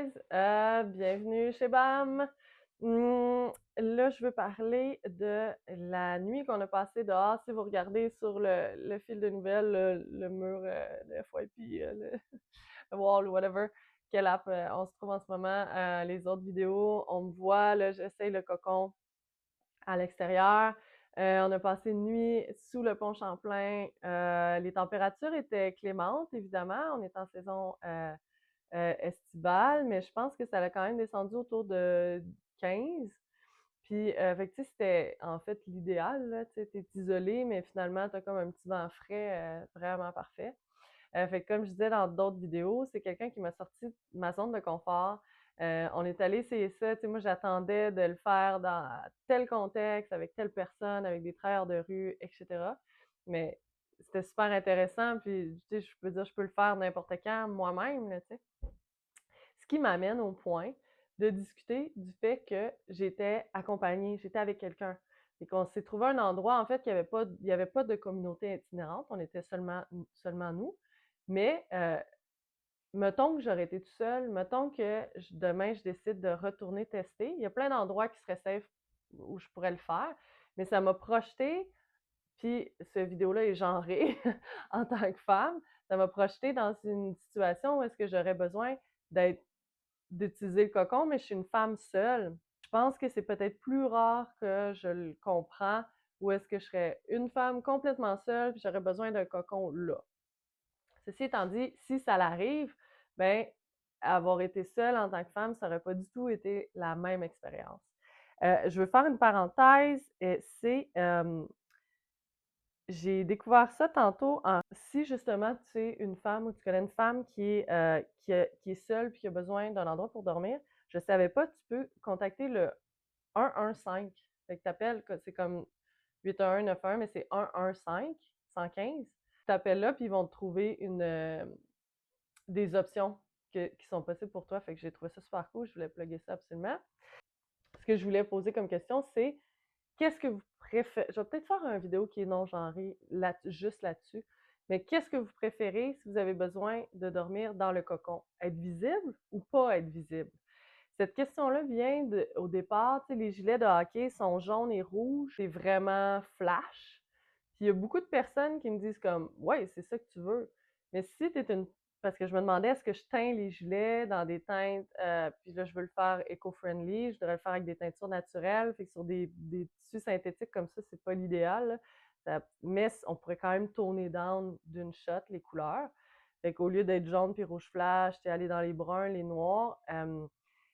guys! Bienvenue chez BAM! Là, je veux parler de la nuit qu'on a passée dehors. Si vous regardez sur le fil de nouvelles, le mur de FYP, le wall ou whatever, quelle app on se trouve en ce moment, les autres vidéos, on me voit, là, j'essaye le cocon à l'extérieur. On a passé une nuit sous le pont Champlain. Les températures étaient clémentes, évidemment. On est en saison estivale, mais je pense que ça a quand même descendu autour de 15. Puis, fait que, tu sais, c'était en fait l'idéal, là, tu sais, t'es isolé, mais finalement, t'as comme un petit vent frais vraiment parfait. Fait que comme je disais dans d'autres vidéos, c'est quelqu'un qui m'a sorti de ma zone de confort. On est allé essayer ça, tu sais, moi j'attendais de le faire dans tel contexte, avec telle personne, avec des travailleurs de rue, etc. Mais c'était super intéressant, puis tu sais, je peux dire, je peux le faire n'importe quand moi-même, là, tu sais. Ce qui m'amène au point de discuter du fait que j'étais accompagnée, j'étais avec quelqu'un. Et qu'on s'est trouvé un endroit, en fait, il y avait pas de communauté itinérante, on était seulement nous. Mais mettons que j'aurais été tout seul, mettons que demain je décide de retourner tester. Il y a plein d'endroits qui seraient safe où je pourrais le faire, mais ça m'a projeté, puis cette vidéo-là est genrée en tant que femme, ça m'a projeté dans une situation où est-ce que j'aurais besoin d'utiliser le cocon, mais je suis une femme seule. Je pense que c'est peut-être plus rare que je le comprends, où est-ce que je serais une femme complètement seule, puis j'aurais besoin d'un cocon là. Ceci étant dit, si ça l'arrive, ben avoir été seule en tant que femme, ça n'aurait pas du tout été la même expérience. Je veux faire une parenthèse, j'ai découvert ça tantôt si justement tu es une femme ou tu connais une femme qui est seule puis qui a besoin d'un endroit pour dormir, je savais pas, tu peux contacter le 115. Fait que t'appelles, c'est comme 81191, mais c'est 115 115. Tu appelles là puis ils vont te trouver des options qui sont possibles pour toi. Fait que j'ai trouvé ça super cool, je voulais plugger ça absolument. Ce que je voulais poser comme question, c'est qu'est-ce que vous préférez? Je vais peut-être faire une vidéo qui est non-genrée juste là-dessus. Mais qu'est-ce que vous préférez si vous avez besoin de dormir dans le cocon? Être visible ou pas être visible? Cette question-là vient au départ, tu sais, les gilets de hockey sont jaunes et rouges, c'est vraiment flash. Puis il y a beaucoup de personnes qui me disent comme, ouais, c'est ça que tu veux. Mais si tu es une. Parce que je me demandais, est-ce que je teins les gilets dans des teintes, puis là, je veux le faire éco-friendly, je devrais le faire avec des teintures naturelles, fait que sur des tissus synthétiques comme ça, c'est pas l'idéal. Mais on pourrait quand même toner down d'une shot les couleurs. Fait qu'au lieu d'être jaune puis rouge flash, tu aller dans les bruns, les noirs.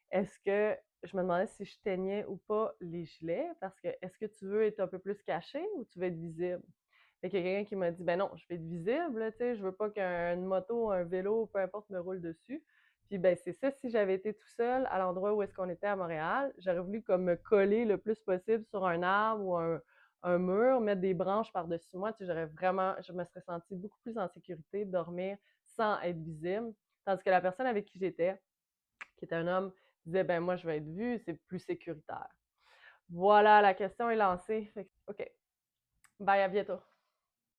Est-ce que je me demandais si je teignais ou pas les gilets, parce que est-ce que tu veux être un peu plus caché ou tu veux être visible? Fait qu'il y a quelqu'un qui m'a dit, ben non, je vais être visible, tu sais, je veux pas qu'une moto, un vélo, peu importe, me roule dessus. Puis ben c'est ça, si j'avais été tout seul à l'endroit où est-ce qu'on était à Montréal, j'aurais voulu comme me coller le plus possible sur un arbre ou un mur, mettre des branches par-dessus moi, tu sais, je me serais sentie beaucoup plus en sécurité de dormir sans être visible. Tandis que la personne avec qui j'étais, qui était un homme, disait, ben moi je vais être vue, c'est plus sécuritaire. Voilà, la question est lancée. OK. Bye, à bientôt.